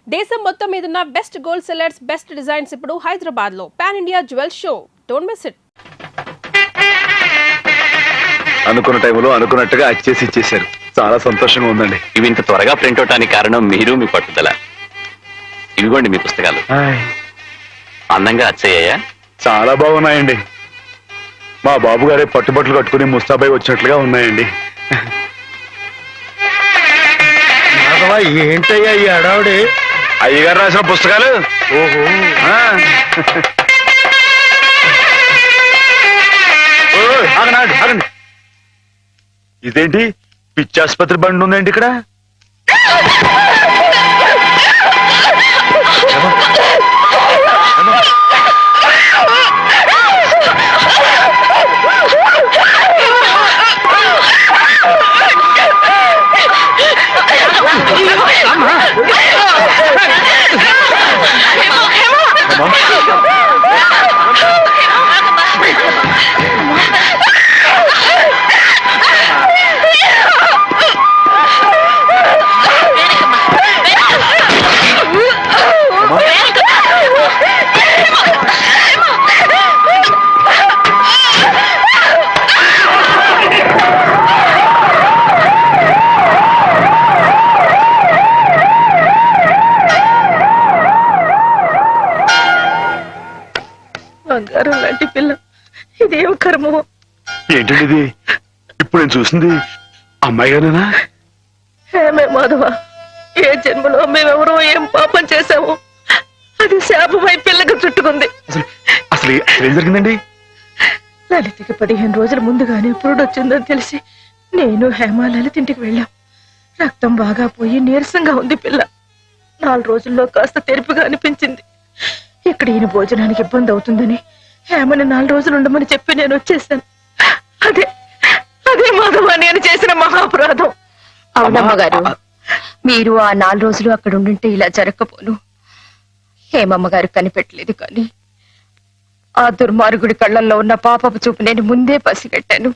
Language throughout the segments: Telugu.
దేశం మొత్తం మీదున్న best gold sellers best designs ఇప్పుడు హైదరాబాద్ లో pan India jewel show. Don't miss it. అనుకున్న టైంలో అనుకున్నట్టుగా అచ్చేసి ఇచ్చేశారు. చాలా సంతోషంగా ఉందండి. ఇవి ఇంత త్వరగా ప్రింట్ అవటానికి కారణం మీరు, మీ పట్టుదల. ఇవిగోండి మీ పుస్తకాలు. అందంగా అచ్చయ్యా? చాలా బాగున్నాయండి. మా బాబు గారే పట్టుబట్టలు కట్టుకుని ముస్తాబాయి వచ్చినట్లుగా ఉన్నాయండి. ఏంటయ్యా ఈ అడావుడి? అయ్యగారు రాసిన పుస్తకాలు. ఓహో, ఆగండి. ఇదేంటి పిచ్చాసుపత్రి బండి ఉందండి ఇక్కడ? బంగారం లాంటి పిల్ల, ఇదేం కర్మో. ఏంటండి ఇది? ఇప్పుడు నేను చూసింది అమ్మాయి గారేనా? ఏమే మాధవ, ఏ జన్మలో మేమెవరో ఏం పాపం చేశాము, అది శాపమై పిల్లకు చుట్టుకుంది. అసలు ఏం జరిగిందండి? లలితకి 15 రోజుల ముందుగానే పురుడు వచ్చిందని తెలిసి నేను హేమ లలిత ఇంటికి వెళ్ళాం. రక్తం బాగా పోయి నీరసంగా ఉంది పిల్ల. 4 రోజుల్లో కాస్త తెరిపిగా అనిపించింది. ఇక్కడ ఈయన భోజనానికి ఇబ్బంది అవుతుందని హేమని 4 రోజులు ఉండమని చెప్పి నేను వచ్చేసాను. అదే అదే మాధవ నేను చేసిన మహాపరాధం. అవునమ్మ గారు, మీరు ఆ 4 రోజులు అక్కడ ఉండుంటే ఇలా జరగకపోను. హేమమ్మ గారు కనిపెట్టలేదు, కానీ ఆ దుర్మార్గుడి కళ్ళల్లో ఉన్న పాపపు చూపు నేను ముందే పసిగట్టాను.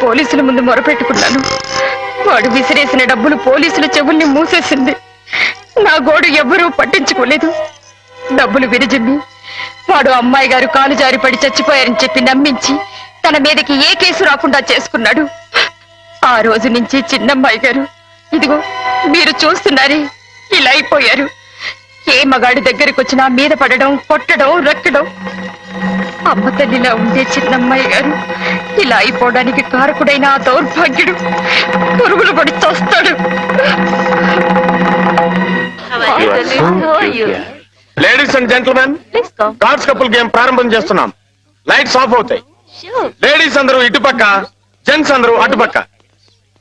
పోలీసుల ముందు మొరపెట్టుకున్నాను. వాడు విసిరేసిన డబ్బులు పోలీసుల చెవుల్ని మూసేసింది. నా గోడు ఎవ్వరూ పట్టించుకోలేదు. డబ్బులు విరిజిమ్మి వాడు అమ్మాయి గారు కాలు జారిపడి చచ్చిపోయారని చెప్పి నమ్మించి తన మీదకి ఏ కేసు రాకుండా చేసుకున్నాడు. ఆ రోజు నుంచి చిన్నమ్మాయి గారు ఇదిగో మీరు చూస్తున్నారే ఇలా అయిపోయారు. ఏ మగాడి దగ్గరికి వచ్చినా మీద పడడం, కొట్టడం, రక్కడం. అమ్మ తల్లిలా ఉండే చిన్నమ్మాయి గారు ఇలా అయిపోవడానికి కారకుడైన ఆ దౌర్భాగ్యుడు పురుగులు పడి చస్తాడు. Ladies and gentlemen, cards couple game ప్రారంభం చేస్తున్నాం. లైట్స్ ఆఫ్ అవుతాయి. లేడీస్ అందరూ ఇటుపక్క, జెంట్స్ అందరూ అటుపక్క.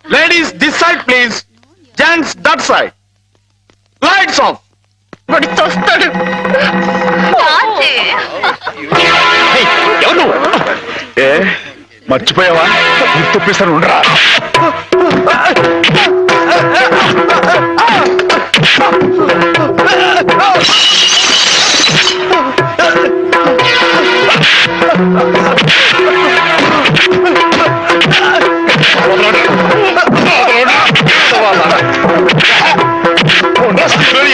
Ladies this side please, gents that side. Lights off. పడి చస్తాడు. ఏ మర్చిపోయావా? గుర్తొప్పిస్తాను, ఉండరా.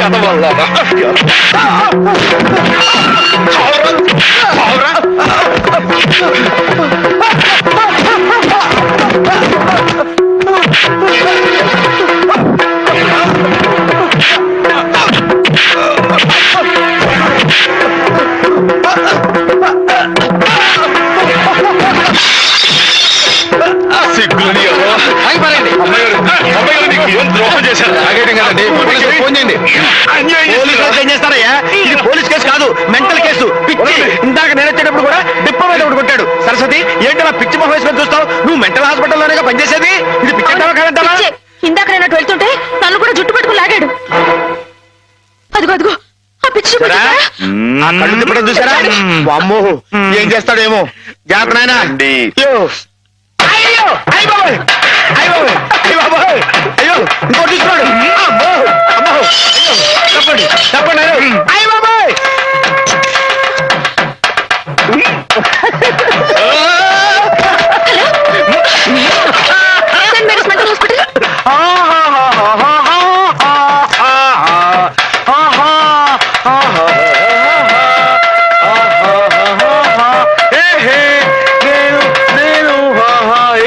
Anda సిగ్గులని అమ్మాయి నీకు ఏం ద్రోహం చేశారు? ఫోన్ చేయండి. ఏం చేస్తారయ్యా? ఇది పోలీస్ కేసు కాదు, మెంటల్ కేసు. పిచ్చి. ఇందాక నేను వచ్చేటప్పుడు కూడా డిప్ప మీద ఒకటి కొట్టాడు. సరస్వతి, ఏంటి నా పిచ్చి మొహం వేసుకొని చూస్తావు? నువ్వు మెంటల్ హాస్పిటల్లోనే పనిచేసేది. ఇది పిచ్చి కాదంటావా? పిచ్చి. ఇందాక నేను అటు వెళ్తుంటే నన్ను కూడా జుట్టు పట్టుకుని లాగాడు. అదిగో అదిగో ఆ పిచ్చి చూపు చూసారా? చూసారా? ఆ కళ్ళు తిప్పడం చూసారా? అమ్మో, ఏం చేస్తాడేమో. జాగ్రత్త నాయనా. అయ్యో అయ్యో అయ్య బాబోయ్, అయ్య బాబోయ్, అయ్య బాబోయ్, అయ్యో ఇంకోటి చూస్తున్నాడు. అమ్మో అమ్మో, అయ్యో తప్పండి తప్పండి, అయ్య బాబోయ్. Saint Mary's mental hospital.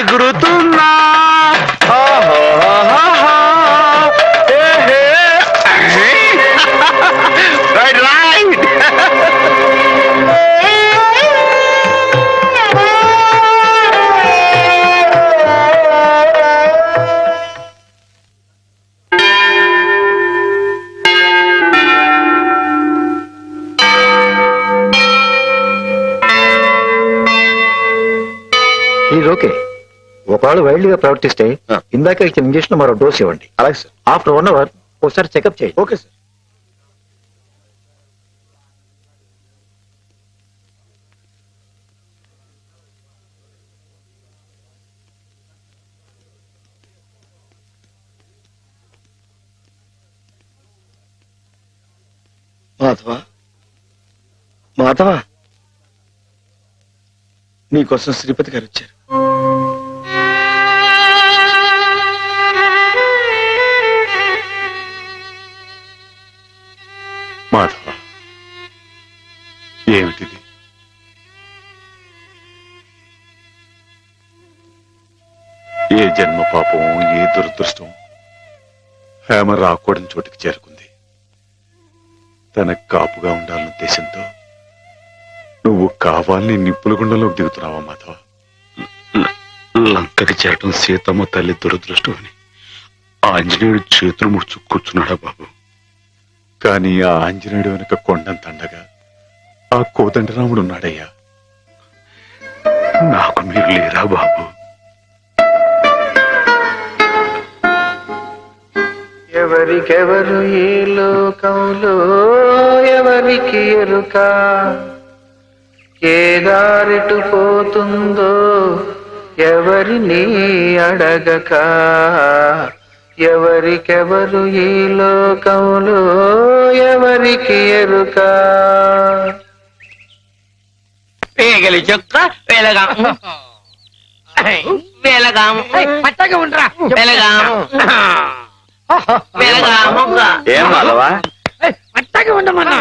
ఎగురుతున్నా. Right right. ఇది ఓకే. ఒకవేళ వైల్డ్ గా ప్రవర్తిస్తే ఇందాక ఇచ్చిన ఇంజక్షన్ మరో డోస్ ఇవ్వండి. అలాగే సార్. ఆఫ్టర్ 1 అవర్ ఒకసారి చెకప్ చేయండి. Okay sir. మాధవా మాధవా, నీకోసం శ్రీపతి గారు వచ్చారు. మాధవ, ఏమిటిది? ఏ జన్మ పాపం, ఏ దురదృష్టం హేమ రాకూడని చోటికి చేరుకుంది. తనకు కాపుగా ఉండాలన్న ఉద్దేశంతో నువ్వు కావాలని నిప్పుల గుండంలోకి దిగుతున్నావా మాధవ? లంకకి చేరటం సీతమ్మ తల్లి దురదృష్టం అని ఆంజనేయుడు చేతులు ముడుచు కూర్చున్నాడా బాబు? కానీ ఆ ఆంజనేయుడు వెనుక కొండంత అండగా ఆ కోదండరాముడు ఉన్నాడయ్యా. నాకు మీరు లేరా బాబు? ఎవరికెవరు ఈ లోకంలో ఎవరికి ఎరుక, ఏ దారిటు పోతుందో ఎవరిని అడగక, ఎవరికెవరు ఈ లోకంలో ఎవరికి ఎరుక. పేగలి చొక్క వెలగాం వెలగాం పచ్చగా ఉండరా వెలగాం వెలగాం. ఏం మాధవా? పచ్చగా ఉండమన్నా.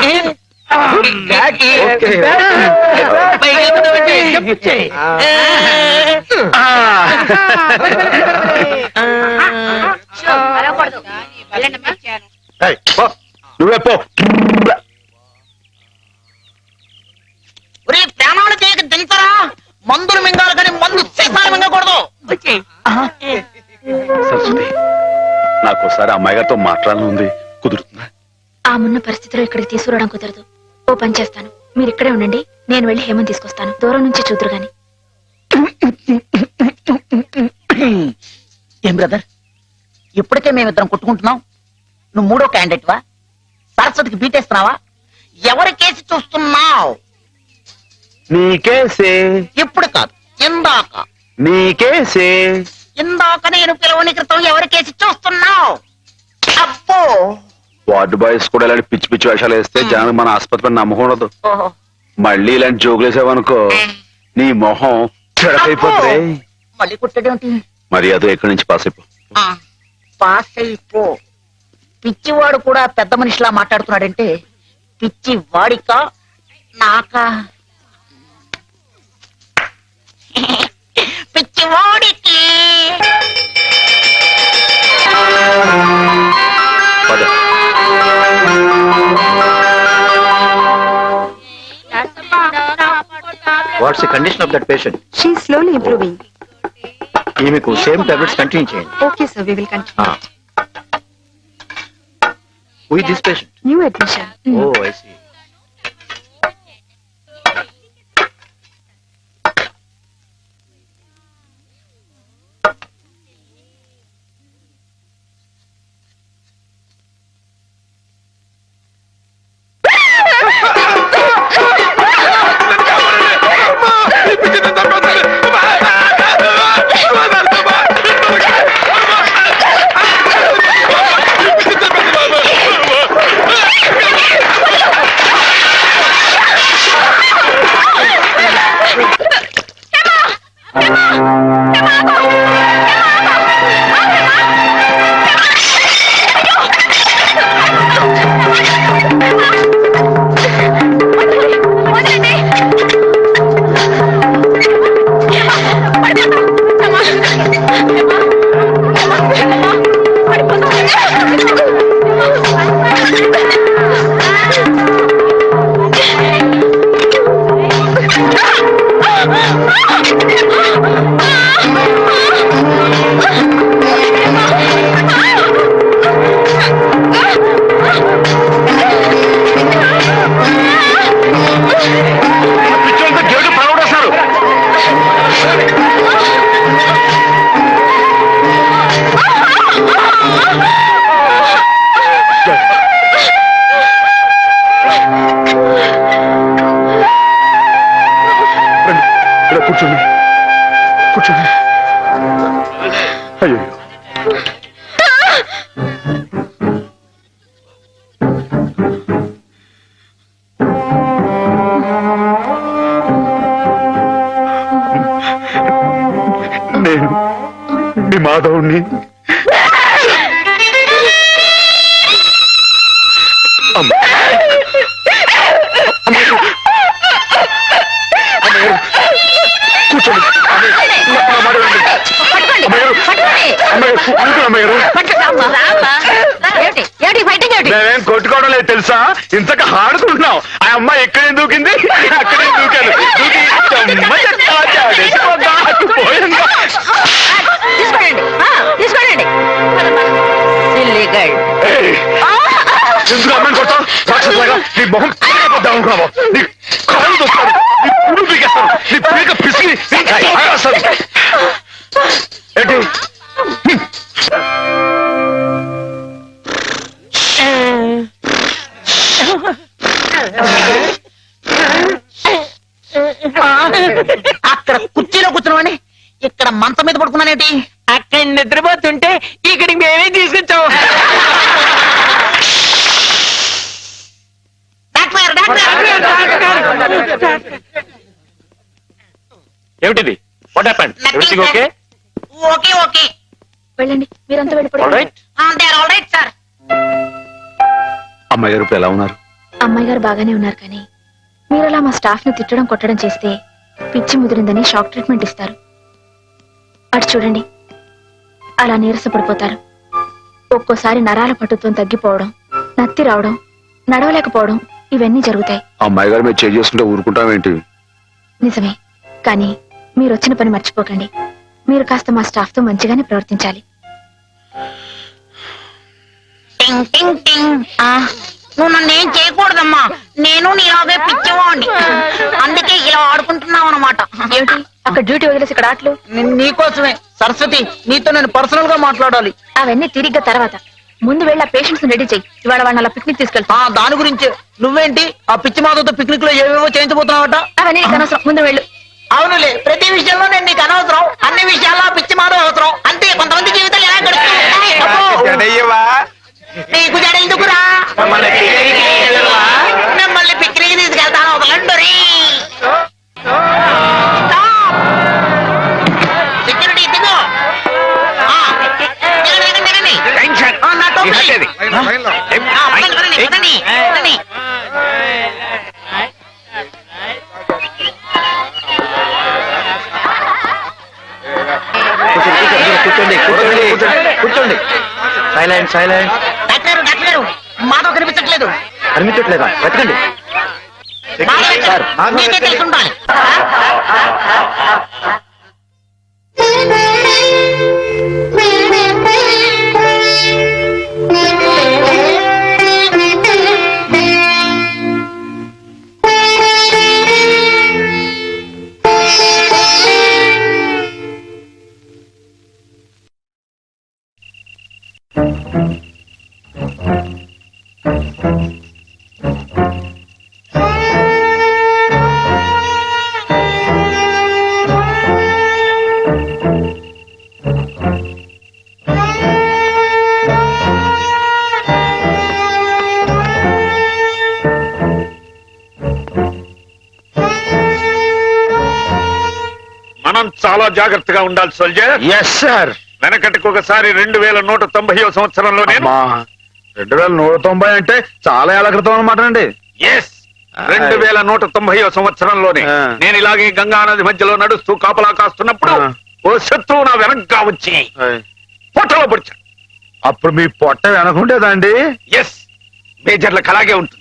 నువ్వే పో. ప్రాణాలు చేయక దించరా. మందులు మింగాలి కానీ మందు సీసాలు మింగకూడదు. సరస్వతి, నాకు ఒకసారి అమ్మాయి గారితో మాట్లాడాలని ఉంది, కుదురుతుందా? ఆ మున్న పరిస్థితిలో ఇక్కడికి తీసుకురావడం కుదరదు. ఓ పని చేస్తాను, మీరు ఇక్కడే ఉండండి, నేను వెళ్ళి హేమని తీసుకొస్తాను. దూరం నుంచి చూద్దరు గాని. ఏం బ్రదర్, ఇప్పటికే మేమిద్దరం కొట్టుకుంటున్నాం. నువ్వు మూడో క్యాండిడేట్ వా? సరస్వతికి బీటేస్తున్నావా? ఎవరి కేసు చూస్తున్నావు? నీకేసే ఇప్పుడు కాదు, ఇందాక. నీకేసే ఇందాక నేను పిలవని క్రితం ఎవరి కేసు చూస్తున్నావు? అబ్బో. వార్డు బాయ్స్ కూడా ఇలాంటి పిచ్చి పిచ్చి వేషాలు వేస్తే జనాలు మన ఆసుపత్రి నమ్మకం ఉండదు. ఓహో. మళ్ళీ ఇలాంటి జోకులు వేసావనుకో నీ మొహం చెడకైపోతుంది. మళ్ళీ కుట్టడేమిటి? మరి అది ఎక్కడి నుంచి పాస్ అయిపో. పాస్ అయిపో. పిచ్చివాడు కూడా పెద్ద మనిషిలా మాట్లాడుతున్నాడంటే పిచ్చి వాడికా నాకా? పిచ్చివాడికి పద. What's the condition of that patient? She slowly improving. ఈమెకు సేమ్ టాబ్లెట్స్ కంటిన్యూ చేయండి. Okay sir, we will continue. Who is this patient? New admission. Oh I see. కూర్చోండి కూర్చోండి. అయ్యో నేను మీ మాధవుణ్ణి. కూర్చోండి మేమేం కొట్టుకోవడం లేదు తెలుసా, ఇంతక ఆడుకుంటున్నాం. ఆ అమ్మాయి ఎక్కడే దూకింది, అక్కడే దూకాను. దూకి చెమ్మ చెత్త చాడేసిపోద్దా, పోయిందా? ఏయ్, ఎందుకు అమ్మాయిని కొట్టావు? రాక్షసులాగా నీ మొహం పీకపోద్దాం అనుకున్నావు. నీ కాళ్ళు దొస్తాను, నీ పువ్వు పీకేస్తాను, నీ పీక పిసికి ఏంటి? అక్కడ కుర్చీలో కూర్చున్నామని ఇక్కడ మంచం మీద పడుకున్నానేటి? అక్కడ నిద్రపోతుంటే ఇక్కడికి మేమే తీసుకొచ్చాము. ఏమిటిది? What happened? Everything okay? Okay okay. వెళ్ళండి, మీరంతా వెళ్ళిపోండి. ఆల్రైట్. Alright sir. అమ్మాయి గారు ఇప్పుడు ఎలా ఉన్నారు? అమ్మాయి గారు బాగానే ఉన్నారు, కానీ మీరు అలా మా స్టాఫ్ ని తిట్టడం కొట్టడం చేస్తే పిచ్చి ముదిరిందని షాక్ ట్రీట్మెంట్ ఇస్తారు. అటు చూడండి, అలా నీరసపడిపోతారు. ఒక్కోసారి నరాల పట్టుత్వం తగ్గిపోవడం, నత్తి రావడం, నడవలేకపోవడం, ఇవన్నీ జరుగుతాయి. అమ్మాయి గారు మీరు చేసుకుంటే ఊరుకుంటామేంటి? నిజమే, కానీ మీరు వచ్చిన పని మర్చిపోకండి. మీరు కాస్త మా స్టాఫ్ తో మంచిగానే ప్రవర్తించాలి. టింగ్ టింగ్ టింగ్. నువ్వు నన్ను ఏం చేయకూడదమ్మా, నేను నీలాగే పిచ్చివాడిని, అందుకే ఇలా ఆడుకుంటున్నావు అనమాట. ఏమిటి అక్కడ డ్యూటీ వదిలేసి ఇక్కడ ఆటలు? నీకోసమే సరస్వతి, నీతో నేను పర్సనల్ గా మాట్లాడాలి. అవన్నీ తిరిగ్గా తర్వాత. ముందు వెళ్ళి ఆ పేషెంట్స్ రెడీ చెయ్యి. ఇవాళ వాళ్ళ అలా పిక్నిక్ తీసుకెళ్తా. దాని గురించి నువ్వేంటి ఆ పిచ్చి మాధవతో పిక్నిక్ లో ఏవేవో చేయించబోతున్నావట? అవన్నీ నీకు అనవసరం, ముందు వెళ్ళు. అవునులే, ప్రతి విషయంలో నేను నీకు అనవసరం, అన్ని విషయాల్లో ఆ పిచ్చి మాధవ అవసరం. అంతే, కొంతమంది జీవితాలు ఎలా గడుపుతాయి. నీకు జడ ఎందుకురా? మిమ్మల్ని పిక్నిక్ తీసుకెళ్తాను, వదలండి. సెక్యూరిటీ దిగు. నా టోపీ. ఆగండి సైలెంట్ సైలెంట్. డాక్టర్ గారు మాధవ్ కనిపించట్లేదు. కనిపించట్లేదా? వెతకండి. సార్, మీకే తెలిసి ఉండాలి. మనం చాలా జాగ్రత్తగా ఉండాలి సోల్జర్. Yes sir. వెనకటికి ఒకసారి 2190 సంవత్సరంలోనే 2190 అంటే చాలా ఏళ్ల క్రితం అన్నమాట అండి. ఎస్ 2190 సంవత్సరంలోనే ఆ. నేను ఇలాగే గంగా నది మధ్యలో నడుస్తూ కాపలా కాస్తున్నప్పుడు ఆ. ఓ శత్రువు నా వెనక్గా వచ్చి పొట్టలో పొడిచాడు. అప్పుడు మీ పొట్ట వెనకుండేదా అండి? ఎస్ మేజర్లకు అలాగే ఉంటుంది.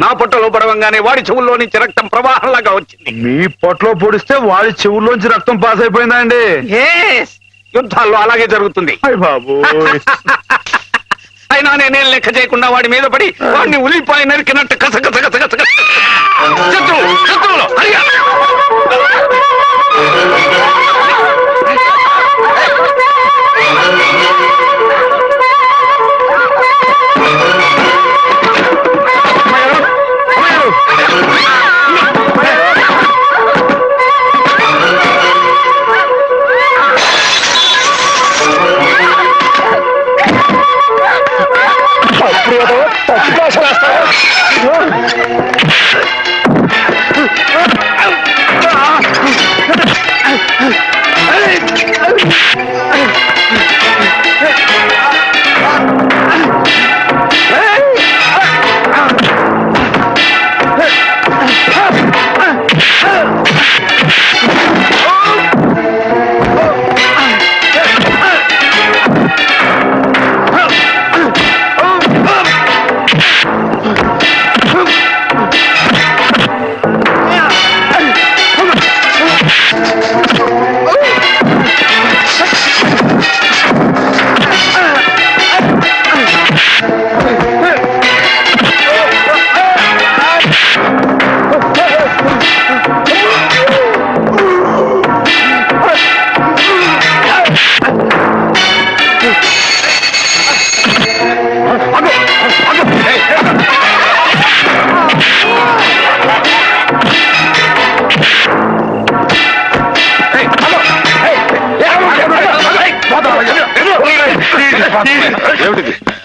నా పొట్టలో పడవంగానే వాడి చెవుల్లో నుంచి రక్తం ప్రవాహంలాగా వచ్చింది. మీ పొట్టలో పొడిస్తే వాడి చెవుల్లోంచి రక్తం పాస్ అయిపోయిందా అండి? ఎస్ యుద్ధాల్లో అలాగే జరుగుతుంది. అయ్ బాబు. అయినా నేనేం లెక్క చేయకుండా వాడి మీద పడి వాడిని ఉల్లిపాయ నరికినట్టు కస శత్రువులు అయ్యా!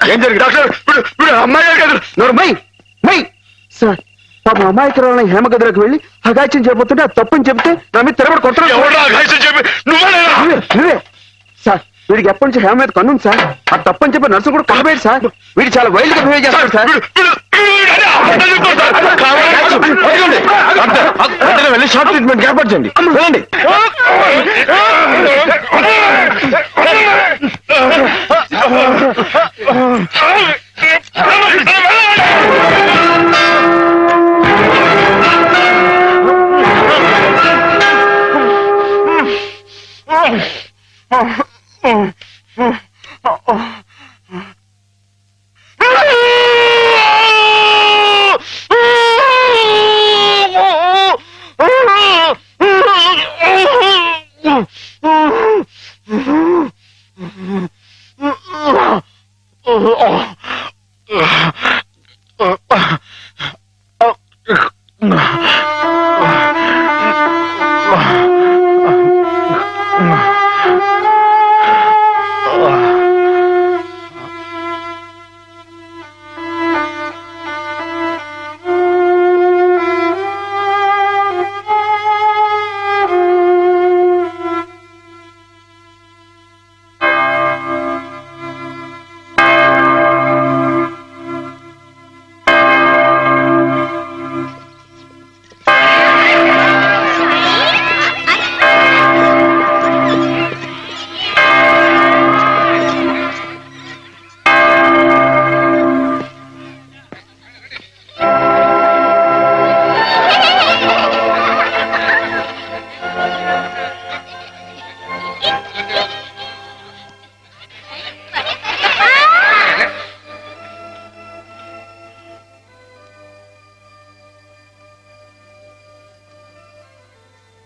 ఏం జరిగింది డాక్టర్? అమ్మాయి కదా మై మై సార్. పాపం అమాయకురాలని హేమగదిలోకి వెళ్ళి అగాచ్యం చేయబోతుంటే అది తప్పని చెప్తే నా మీద తిరగబడి కొట్టడం. నువ్వే సార్. వీడికి ఎప్పటి నుంచి హేమ మీద కన్నుంది సార్. ఆ తప్పని చెప్పి నర్సు కూడా కనబేడు సార్. వీడు చాలా వైల్డ్ గా బిహేవ్ చేస్తాడు సార్. వెళ్ళి షార్ట్ ట్రీట్మెంట్ ఏర్పాటు చేయండి. వెళ్ళండి.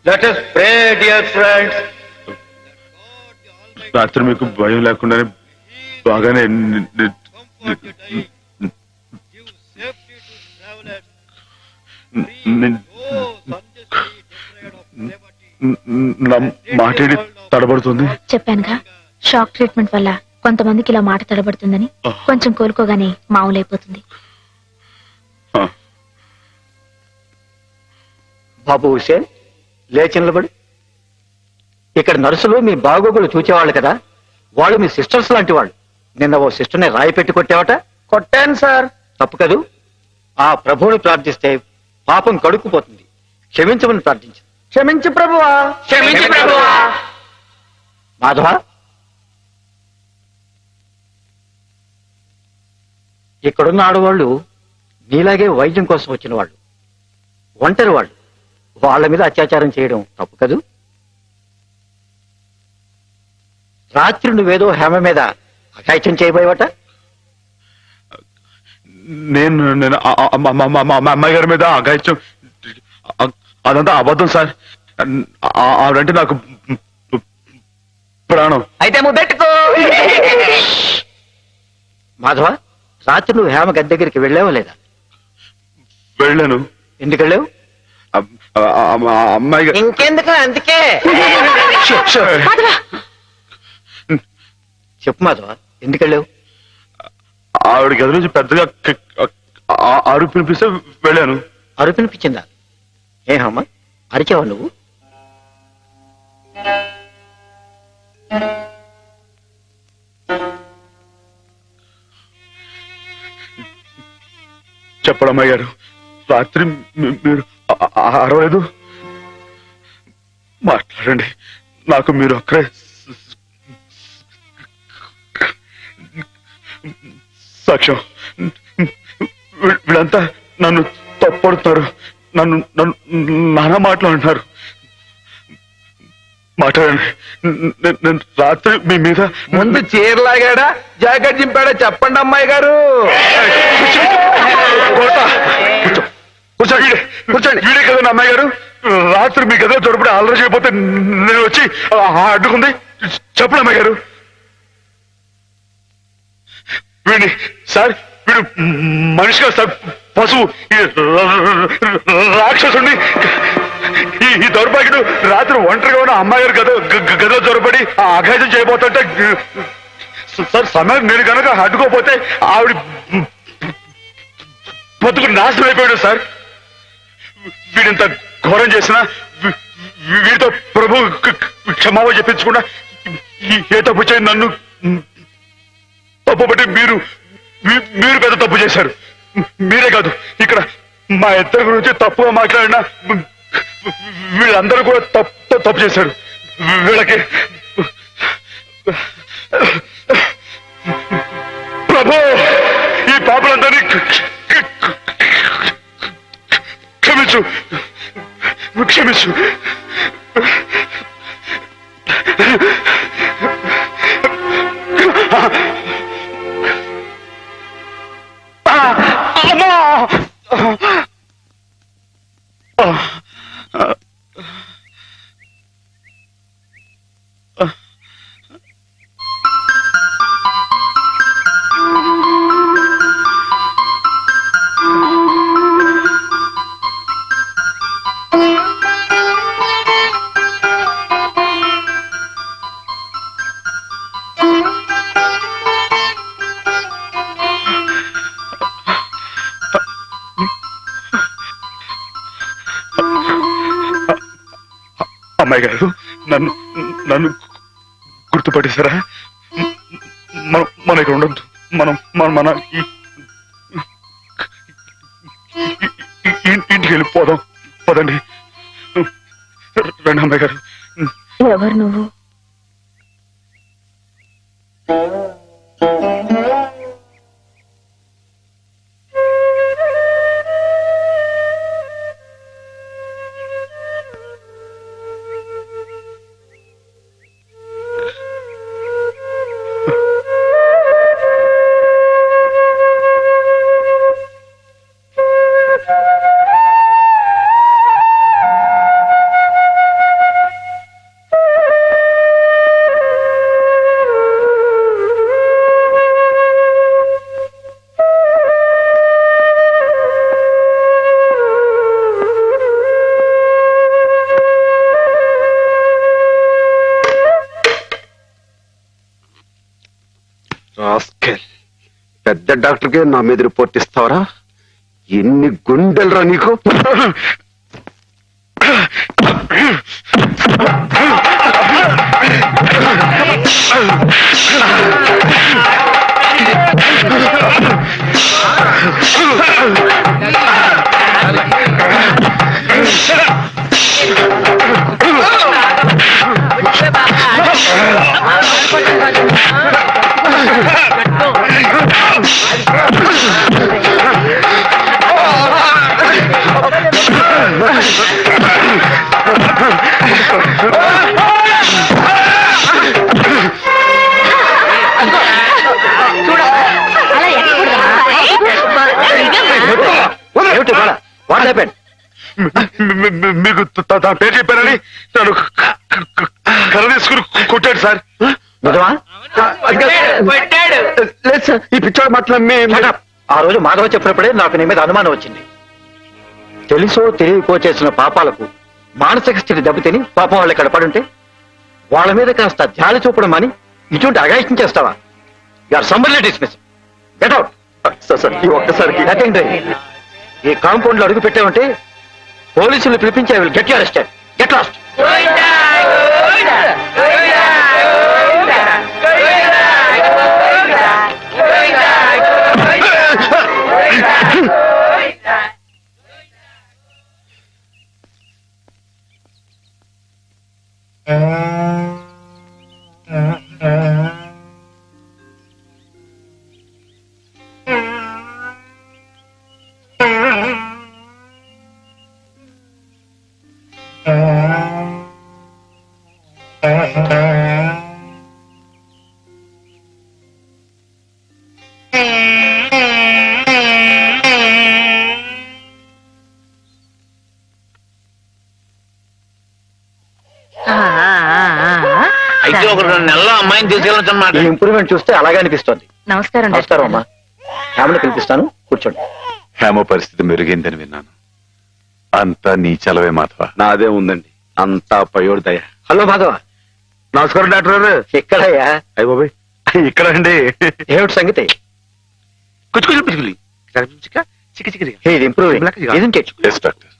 Let us pray, dear friends. రాత్రి మీకు భయం లేకుండానే బాగానే నా మాటేడి తడబడుతుంది. చెప్పానుగా షాక్ ట్రీట్మెంట్ వల్ల కొంతమందికి ఇలా మాట తడబడుతుందని. కొంచెం కోలుకోగానే మామూలైపోతుంది. బాబు హుసేన్, లేచి నిలబడు. ఇక్కడ నర్సులు మీ బాగోగులు చూచేవాళ్ళు కదా, వాళ్ళు మీ సిస్టర్స్ లాంటి వాళ్ళు. నిన్న ఓ సిస్టర్ని రాయి పెట్టి కొట్టావట. కొట్టాను సార్. తప్పు కదూ. ఆ ప్రభువుని ప్రార్థిస్తే పాపం కడుక్కుపోతుంది. క్షమించమని ప్రార్థించు. క్షమించు ప్రభువా. క్షమించు ప్రభువా. మాధవ, ఇక్కడున్న ఆడవాళ్ళు నీలాగే వైద్యం కోసం వచ్చిన వాళ్ళు, ఒంటరి వాళ్ళు. వాళ్ళ మీద అత్యాచారం చేయడం తప్పు కదూ. రాత్రి నువ్వేదో హేమ మీద అఘాయిత్యం చేయబోయేవట. నేను నేను మా అమ్మాయి గారి మీద అఘాయిత్యం, అదంతా అబద్ధం సార్. ఆవిడంటే నాకు ప్రాణం. అయితే ముద్దెట్టుకో. మాధవ, రాత్రి నువ్వు హేమ గది దగ్గరికి వెళ్ళావా లేదా? వెళ్ళాను. ఎందుకు వెళ్ళావు? అమ్మాయి గారు ఇంకెందుకు, అందుకే. చెప్పు మాధవ, ఎందుకు వెళ్ళావు? ఆవిడ గది నుంచి పెద్దగా అరుపు పిలిపిస్తే వెళ్ళాను. అరుపినిపించిందా? ఏహమ్మ, అరిచావా నువ్వు? చెప్పడమ్మాయి గారు, రాత్రి మీరు అరవలేదు. మాట్లాడండి, నాకు మీరు అక్కడే సాక్ష్యం. వీళ్ళంతా నన్ను తప్పడుతున్నారు, నన్ను నన్ను నానా మాట్లాడుతున్నారు. మాట్లాడండి. నేను రాత్రి మీ మీద ముందు చీరలాగాడా జాకెట్ చింపాడా చెప్పండి అమ్మాయి గారు. కూర్చోండి, కూర్చోండి. వీడే కదండి అమ్మాయి గారు. రాత్రి మీ గదిలో చొరపడి అల్లరి చేయకపోతే నేను వచ్చి అడ్డుకుంది. చెప్పండి అమ్మాయి గారు. వీడిని సార్, వీడు మనిషిగా సార్, పశువు, రాక్షసుడిని. ఈ దౌర్భాగ్యుడు రాత్రి ఒంటరిగా ఉన్న అమ్మాయి గారు గదిలో చొరపడి అఘాయిత్యం చేయబోతుంటే సార్, సమయం నేను కనుక అడ్డుకోపోతే ఆవిడ బతుకు నాశనం అయిపోయాడు సార్. వీడింత ఘోరం చేసినా వీడితో ప్రభు క్షమాపణ చెప్పించకుండా ఏ తప్పు చేయండి నన్ను తప్పు బట్టి మీరు పెద్ద తప్పు చేశారు. మీరే కాదు, ఇక్కడ మా ఇద్దరి గురించి తప్పుగా మాట్లాడినా వీళ్ళందరూ కూడా తప్పు చేశారు. వీళ్ళకి ప్రభు ఈ పాపలందరినీ క్షమించు, క్షమించు. అమ్మాయి గారు, నన్ను గుర్తుపట్టేశారా? మన ఇక్కడ ఉండద్దు, మన ఇంటికి వెళ్ళిపోదాం. పదండి, రండి అమ్మాయి గారు. ఎవరు నువ్వు? పెద్ద డాక్టర్కి నా మీద రిపోర్ట్ ఇస్తావరా? ఎన్ని గుండెలరా నీకు? మీకు తన పేరు చెప్పారని నన్ను కర్ర తీసుకుని కొట్టాడు సార్. లేదు సార్, ఈ పిచ్చోడు మాత్రం ఆ రోజు మాధవ చెప్పినప్పుడే నాకు నీ మీద అనుమానం వచ్చింది. తెలుసో తెలియకో చేసిన పాపాలకు మానసిక స్థితి దెబ్బతిని పాపం వాళ్ళు ఇక్కడ పడుంటే వాళ్ళ మీద కాస్త జాలి చూపడం అని ఇటువంటి అగాయిత్యం చేస్తావా? You are summarily dismiss. Get out. Sir ఈ ఒక్కసారికి ఈ కాంపౌండ్ లో అడుగు పెట్టామంటే పోలీసులు పిలిపించి I will get you arrested. Get lost. అయితే ఒక 2 నెలల్లో అమ్మాయిని తీసుకెళ్ళొచ్చన్నమాట. ఈ ఇంప్రూవ్మెంట్ చూస్తే అలాగే అనిపిస్తోంది. నమస్కారం నమస్కారం అమ్మా. ఫ్యామిలీ పిలిపిస్తాను, కూర్చోండి. హేమ పరిస్థితి మెరుగైందని విన్నాను. అంతా నీ చలవే మాధవ. నాదే ఉందండి, అంతా పయోడు దయ. హలో మాధవ. నమస్కారం డాక్టర్ గారు. ఎక్కడయ్యా? అయ్య బాబాయ్, ఇక్కడ అండి. ఏమిటి సంగతి? ఇది improving, isn't it? Yes, doctor.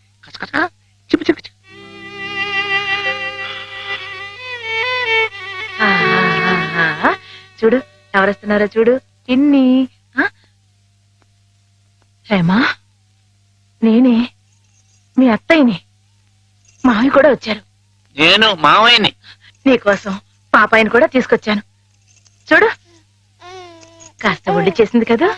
చూడు ఎవరొస్తున్నారో చూడు. ఇన్ని హేమా, నేనే మీ అత్తయ్యని. మావి కూడా వచ్చారు. నేను మావయ్యని. నీకోసం పాపాయిని కూడా తీసుకొచ్చాను. చూడు, కాస్త ఒళ్ళు చేసింది కదా.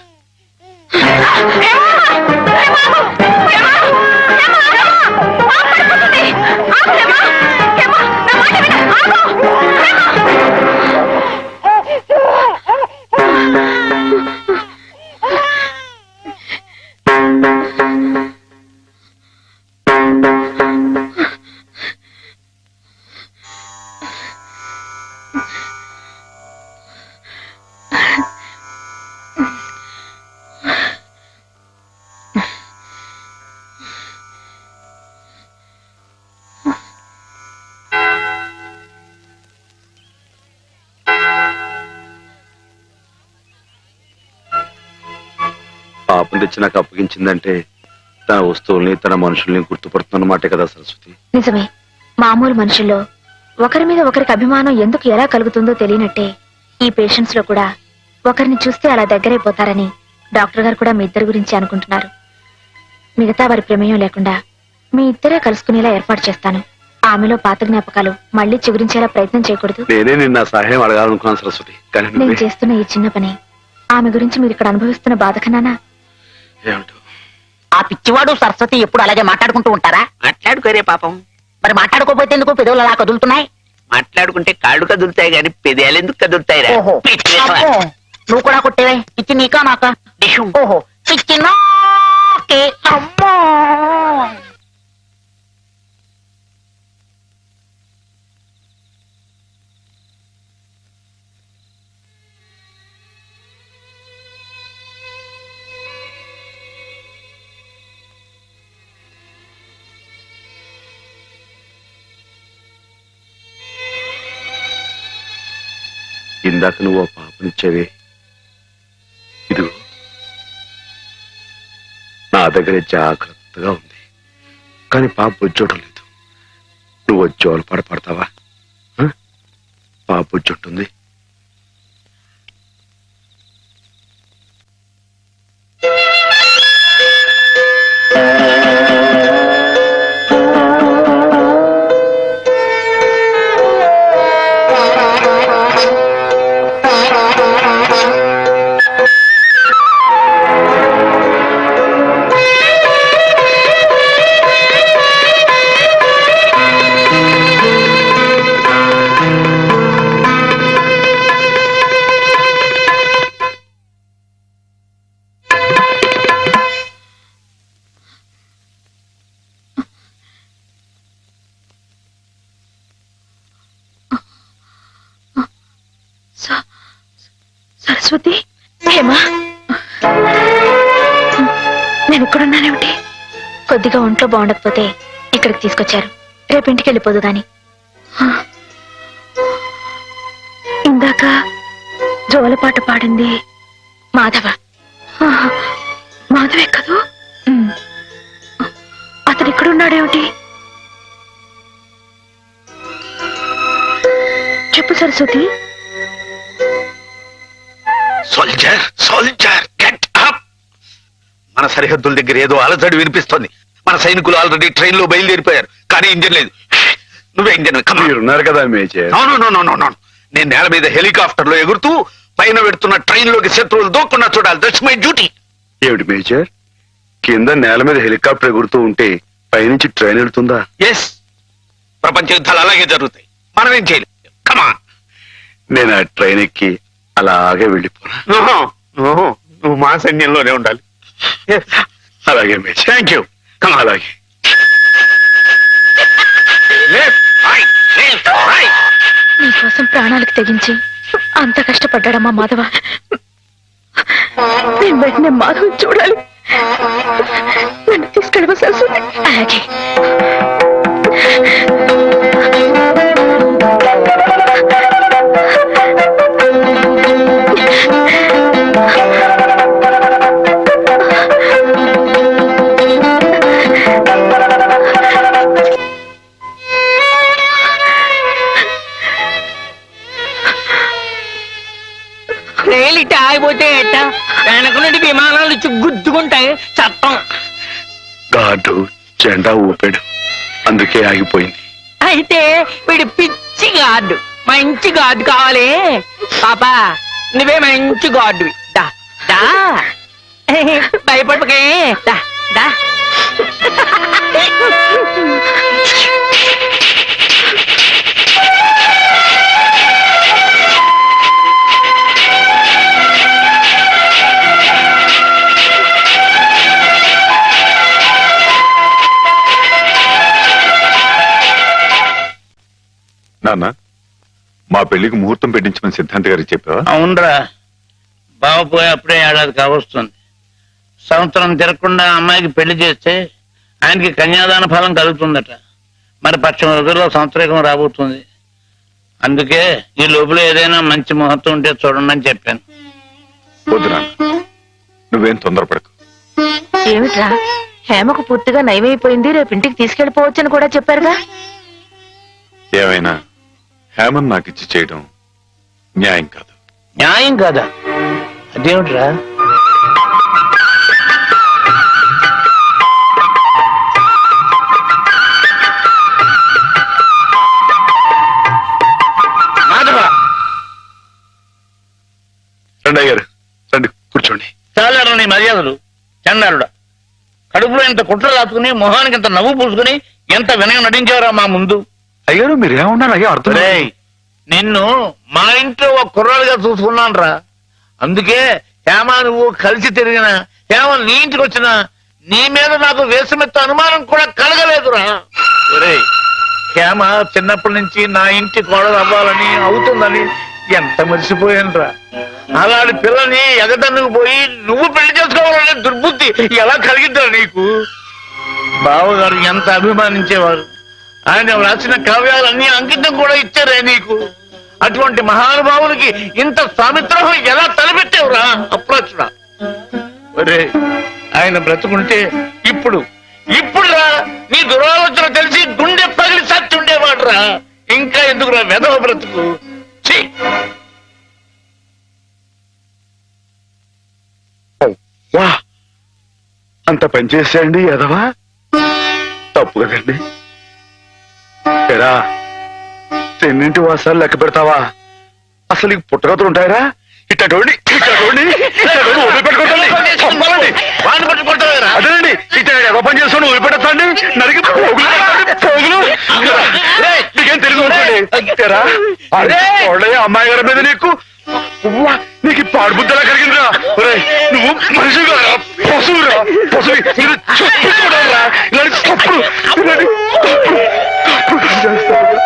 పాపం తెచ్చి నాకు అప్పగించిందంటే తన వస్తువుల్ని తన మనుషుల్ని గుర్తుపడుతున్నమాటే కదా సరస్వతి. నిజమే. మామూలు మనుషుల్లో ఒకరి మీద ఒకరికి అభిమానం ఎందుకు ఎలా కలుగుతుందో తెలియనట్టే ఈ పేషెంట్స్ లో కూడా ఒకరిని చూస్తే అలా దగ్గరైపోతారని డాక్టర్ గారు కూడా మీ ఇద్దరి గురించి అనుకుంటున్నారు. మిగతా వారి ప్రమేయం లేకుండా మీ ఇద్దరే కలుసుకునేలా ఏర్పాటు చేస్తాను. ఆమెలో పాత జ్ఞాపకాలు మళ్ళీ చిగురించేలా ప్రయత్నం చేయకూడదు. నేనే నిన్న సహాయం అడగాలనుకున్నాను సరస్వతి, కానీ నేను చేస్తున్న ఈ చిన్న పని ఆమె గురించి మీరు ఇక్కడ అనుభవిస్తున్న బాధ కన్నానా? ఏమిటో ఆ పిచ్చివాడు సరస్వతి ఎప్పుడు అలాగే మాట్లాడుకుంటూ ఉంటారా? మాట్లాడుకోరే పాపం. మరి మాట్లాడుకోపోతే ఎందుకు పెదవులు అలా కదులుతున్నాయి? మాట్లాడుకుంటే కాళ్ళు కదులుతాయి గాని పెదాలు ఎందుకు కదులుతాయి? నువ్వు కూడా కొట్టేవే. పిచ్చి నీకా నాకా? ఓహో, పిచ్చి నాకే. అమ్మో, ఇందాక నువ్వు ఆ పాపనిచ్చేవే, ఇదిగో దగ్గరే జాగ్రత్తగా ఉంది. కానీ పాప వచ్చోటం లేదు. నువ్వు వచ్చి పడతావా? పాప వచ్చుంటుంది. సరస్వతి, హేమా, నేను ఇక్కడున్నానేమిటి? కొద్దిగా ఒంట్లో బాగుండకపోతే ఇక్కడికి తీసుకొచ్చారు. రేపు ఇంటికి వెళ్ళిపోదు గాని. ఇందాక జోలపాట పాడింది మాధవ. మాధవే కదూ? అతను ఇక్కడున్నాడేమిటి? చెప్పు Saraswati. Soldier soldier get up. మన సరిహద్దుల దగ్గర ఏదో అలజడి వినిపిస్తోంది. మన సైనికులు ఆల్రెడీ ట్రైన్ లో బయలుదేరిపోయారు, కానీ ఇంజన్ లేదు. నువ్వే ఇంజన్. మీరున్నారు కదా మేజర్. నేను నేల మీద హెలికాప్టర్ లో ఎగురుతూ పైన పెడుతున్న ట్రైన్ లోకి శత్రువులు దూకుండా చూడాలి. That's my duty. ఏమిటి మేజర్, కింద నేల మీద హెలికాప్టర్ ఎగురుతూ ఉంటే పైనుంచి ట్రైన్ వెళ్తుందా? ఎస్, ప్రపంచ యుద్ధాలు అలాగే జరుగుతాయి. మనం ఏం చేయలేం. కమాన్. నేను ఆ ట్రైన్ ఎక్కి అలాగే వెళ్ళిపోనా? నువ్వు మా సైన్యంలోనే ఉండాలి. అలాగే మేజర్. Thank you. అలాగే. నీకోసం ప్రాణాలకు తెగించి అంత కష్టపడ్డాడమ్మా మాధవ. నేను వెంటనే మాధవ్ చూడాలి. నన్ను తీసుకెళ్ళవా సరస్వతి? అలాగే. రైలు ఇట్ట ఆగిపోతే ఎట్ట? వెనక నుండి విమానాలు వచ్చి గుద్దుకుంటాయి. చట్టం. గాడు జెండా ఊపాడు, అందుకే ఆగిపోయింది. అయితే వీడు పిచ్చి గార్డు. మంచి గార్డు కావాలి. పాపా, నువ్వే మంచి గార్డు. దా దా, భయపడకే. దా దా. నాన్న, మా పెళ్లికి ముహూర్తం పెట్టించమని సిద్ధాంత్ గారికి చెప్పావా? అవునరా, బావ పోయి అప్పుడే ఏడాది కావస్తుంది. సంవత్సరం తిరగకుండా అమ్మాయికి పెళ్లి చేస్తే ఆయనకి కన్యాదాన ఫలం కలుగుతుందట. మరి పక్షం రోజుల్లో సంవత్సరం రాబోతుంది. అందుకే ఈ లోపల ఏదైనా మంచి ముహూర్తం ఉంటే చూడండి అని చెప్పాను. వద్దు నాన్న, నువ్వేం తొందరపడకు. ఏమిట్రా, హేమకు పూర్తిగా నయమైపోయింది, రేపు ఇంటికి తీసుకెళ్లిపోవచ్చని కూడా చెప్పారుగా. ఏమైనా హేమన్ నాకు ఇచ్చి చేయడం న్యాయం కాదు. న్యాయం కాదా? అదేమిట్రా? రండి అయ్యారు, రండి కూర్చోండి. చాలారా నీ మర్యాదలు. చండాలుడా, కడుపులో ఇంత కుట్ర రాసుకుని మొహానికి ఇంత నవ్వు పూసుకుని ఎంత వినయం నటించారా మా ముందు. అయ్యారు మీరేమన్నారు? అయ్యో అర్థం. నిన్ను మా ఇంట్లో ఒక కుర్రాలుగా చూసుకున్నాను రా. అందుకే హేమ నువ్వు కలిసి తిరిగినా, హేమ నీ ఇంటికి వచ్చినా నీ మీద నాకు వేసమెత్త అనుమానం కూడా కలగలేదురా. హేమ చిన్నప్పటి నుంచి నా ఇంటి కోడలు అవ్వాలని, అవుతుందని ఎంత మర్చిపోయాను రా. అలాంటి పిల్లని ఎగదన్నుకు పోయి నువ్వు పెళ్లి చేసుకోవాలనే దుర్బుద్ధి ఎలా కలిగిద్దా నీకు? బావగారు ఎంత అభిమానించేవారు. ఆయన రాసిన కావ్యాలన్నీ అంకితం కూడా ఇచ్చారే నీకు. అటువంటి మహానుభావునికి ఇంత స్వామిత్రం ఎలా తలపెట్టావురా అప్రాచుడా? ఒరే ఆయన బ్రతుకుంటే ఇప్పుడు ఇప్పుడురా నీ దురాలోచన తెలిసి గుండె పగిలి సత్తుండేవాడురా. ఇంకా ఎందుకురా వెధవ బ్రతుకు. ఛీ! వా అంత పని చేసేయండి ఎదవా, తప్పు కదండి. ఎరా తెన్నింటి వాసాలు లెక్క పెడతావా? అసలు నీకు పుట్టగతులు ఉంటాయరా? ఇట్టోడి వాడిని పట్టుకుంటావేరా? అదేనండి ఇట్ట ఏదో పని చేసుకుని వదిలిపెడతాండి, నరికి పోగులు నీకేం తెలుసు అనుకోండి. అమ్మాయి గారి మీద నీకు నీకు పాడుబుద్ధలా కలిగిందిరా. నువ్వు మనిషి కారా, పశువురా, పశువు. చెప్పుకోరా ఇలాంటి తప్పుడు చేస్తారు.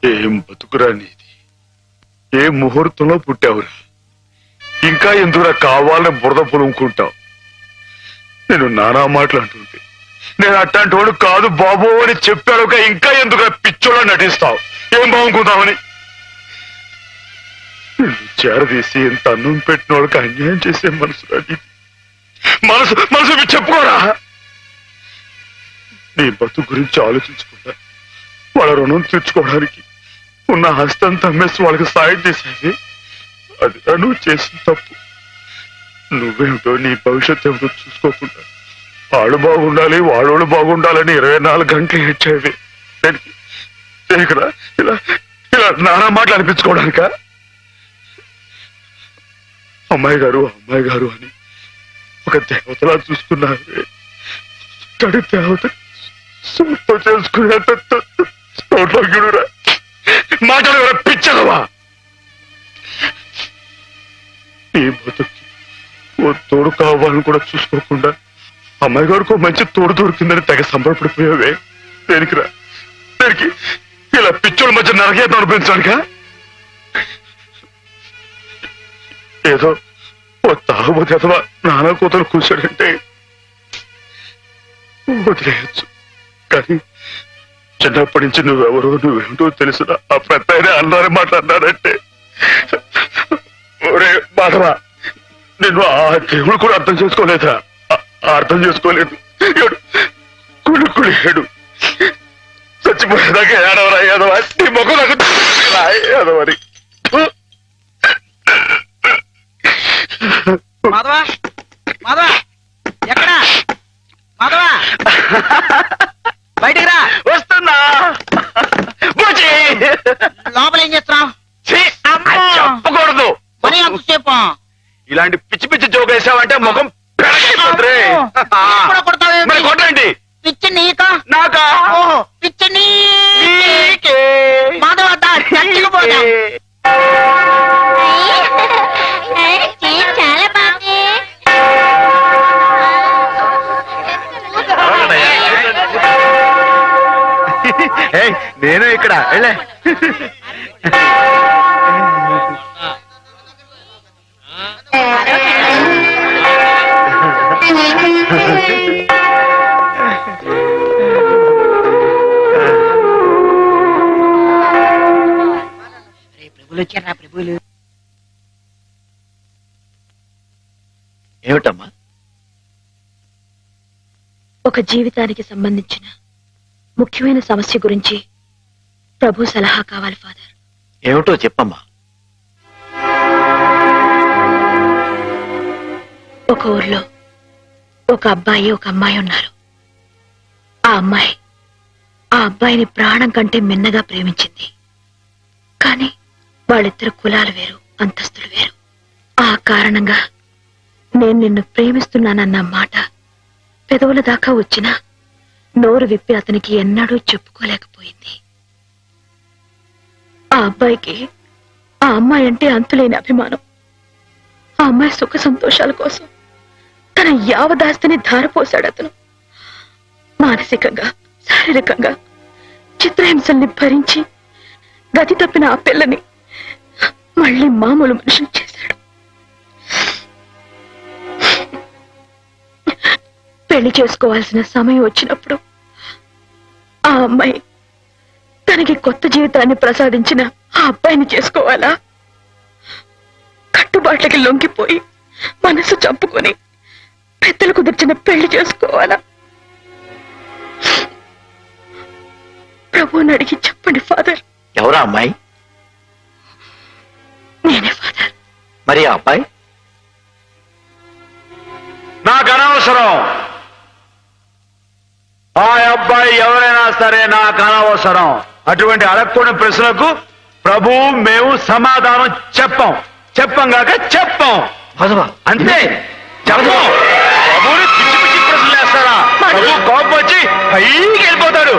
ఏం బతుకురా నీది, ఏ ముహూర్తంలో పుట్టావురా? ఇంకా ఎందుకురా కావాలని బురద పులుముకుంటావు? నేను నానా మాటలు అంటుంటే నేను అట్లాంటి వాడు కాదు బాబు అని చెప్పాడు. ఇంకా ఎందుకు పిచ్చోళ్ళ నటిస్తావు? ఏం బాగుంకుందామని చేరదీసి ఎంత అన్నం పెట్టిన వాళ్ళకి అన్యాయం చేసే మనసు మనసు మనసు చెప్పుకోరా. నీ బతుకు గురించి ఆలోచించుకుంటా వాళ్ళ రుణం తీర్చుకోవడానికి ఉన్న హస్తం తమ్మేసి వాళ్ళకి సాయం చేసేది. అది నువ్వు చేసిన తప్పు. నువ్వేమిటో నీ భవిష్యత్తు ఏమిటో చూసుకోకుండా వాడు బాగుండాలి వాడోడు బాగుండాలని 24 గంటలు ఏడ్చేది. ఇలా ఇలా నానా మాటలు అనిపించుకోవడానిక? అమ్మాయి గారు అని ఒక దేవతలా చూసుకున్నారు. తడి దేవత సొంతం చేసుకునేంత గిడురా మాటలు ఎవరో పిచ్చలవా? ఈ బతుకి ఓ తోడు కావాలని కూడా చూసుకోకుండా అమ్మాయి గారికి మంచి తోడు దొరికిందని తెగ సంబరపడిపోయావే. దేనికిరా? దేనికి? ఇలా పిచ్చోళ్ళ మధ్య నరకేతం అనిపించానుక? ఏదో ఓ తాగుబోతే అథవా నానా కూతురు కూర్చోడంటే వదిలేయచ్చు, కానీ చిన్నప్పటి నుంచి నువ్వెవరో నువ్వేమిటో తెలిసిన ఆ పెద్ద అన్నారే మాట్లాడినాడంటే ఒరే మాధవ, నేను ఆ దేవుడు కూడా అర్థం చేసుకోలేదా? అర్థం చేసుకోలేదు. కుళ్ళు చచ్చిపోయేదాకా ఏడవరా ఏదవా? నీ మొక్క నాకు ఏదవని. మాధవా మాధవా ఎక్కడా? మాధవా బయటికి రా. వస్తున్నా. లోపల ఏం చేస్తున్నావు? చెప్పకూడదు. మరి అంతసేపు ఇలాంటి పిచ్చి పిచ్చి జోక్ వేసావంటే ముఖం పెరగైపోతుంది. మరి కొట్టండి. పిచ్చి నీకా నాకా? ఓహో పిచ్చి నీకే. మాధవ చచ్చిపోతా. చాలా బాగుంది. నేను ఇక్కడ వెళ్ళే. ప్రభులు వచ్చారా? ప్రభులు ఏమిటమ్మా? ఒక జీవితానికి సంబంధించిన ముఖ్యమైన సమస్య గురించి ప్రభు సలహా కావాలి ఫాదర్. ఏమిటో చెప్పమ్మా. ఒక ఊర్లో ఒక అబ్బాయి ఒక అమ్మాయి ఉన్నారు. ఆ అమ్మాయి ఆ అబ్బాయిని ప్రాణం కంటే మిన్నగా ప్రేమించింది. కానీ వాళ్ళిద్దరు కులాలు వేరు, అంతస్తులు వేరు. ఆ కారణంగా నేను నిన్ను ప్రేమిస్తున్నానన్న మాట పెదవుల దాకా వచ్చినా నోరు విప్పి అతనికి ఎన్నడూ చెప్పుకోలేకపోయింది. ఆ అబ్బాయికి ఆ అమ్మాయి అంటే అంతులేని అభిమానం. ఆ అమ్మాయి సుఖ సంతోషాల కోసం తన యావదాస్తిని ధారపోశాడు అతను. మానసికంగా శారీరకంగా చిత్రహింసల్ని భరించి గతి తప్పిన ఆ పిల్లని మళ్ళీ మామూలు మనుషులు చేశాడు. పెళ్లి చేసుకోవాల్సిన సమయం వచ్చినప్పుడు ఆ అమ్మాయి తనకి కొత్త జీవితాన్ని ప్రసాదించిన ఆ అబ్బాయిని చేసుకోవాలా? కట్టుబాట్లకి లొంగిపోయి మనసు చంపుకొని పెద్దలు కుదిర్చిన పెళ్లి చేసుకోవాలా? ప్రభువుని అడిగి చెప్పండి ఫాదర్. ఎవరా అమ్మాయి? నేనే ఫాదర్. మరి ఆ అబ్బాయి? నాకు అనవసరం. ఆ అబ్బాయి ఎవరైనా సరే నాకు అనవసరం. అటువంటి అడగకూడని ప్రశ్నలకు ప్రభు మేము సమాధానం చెప్పంగాక చెప్పం. అంతే చెప్పం. ప్రభువుని పిచ్చి పిచ్చి ప్రశ్నలు వేస్తారా? ప్రభు కోపం వచ్చి పైకి వెళ్ళిపోతాడు.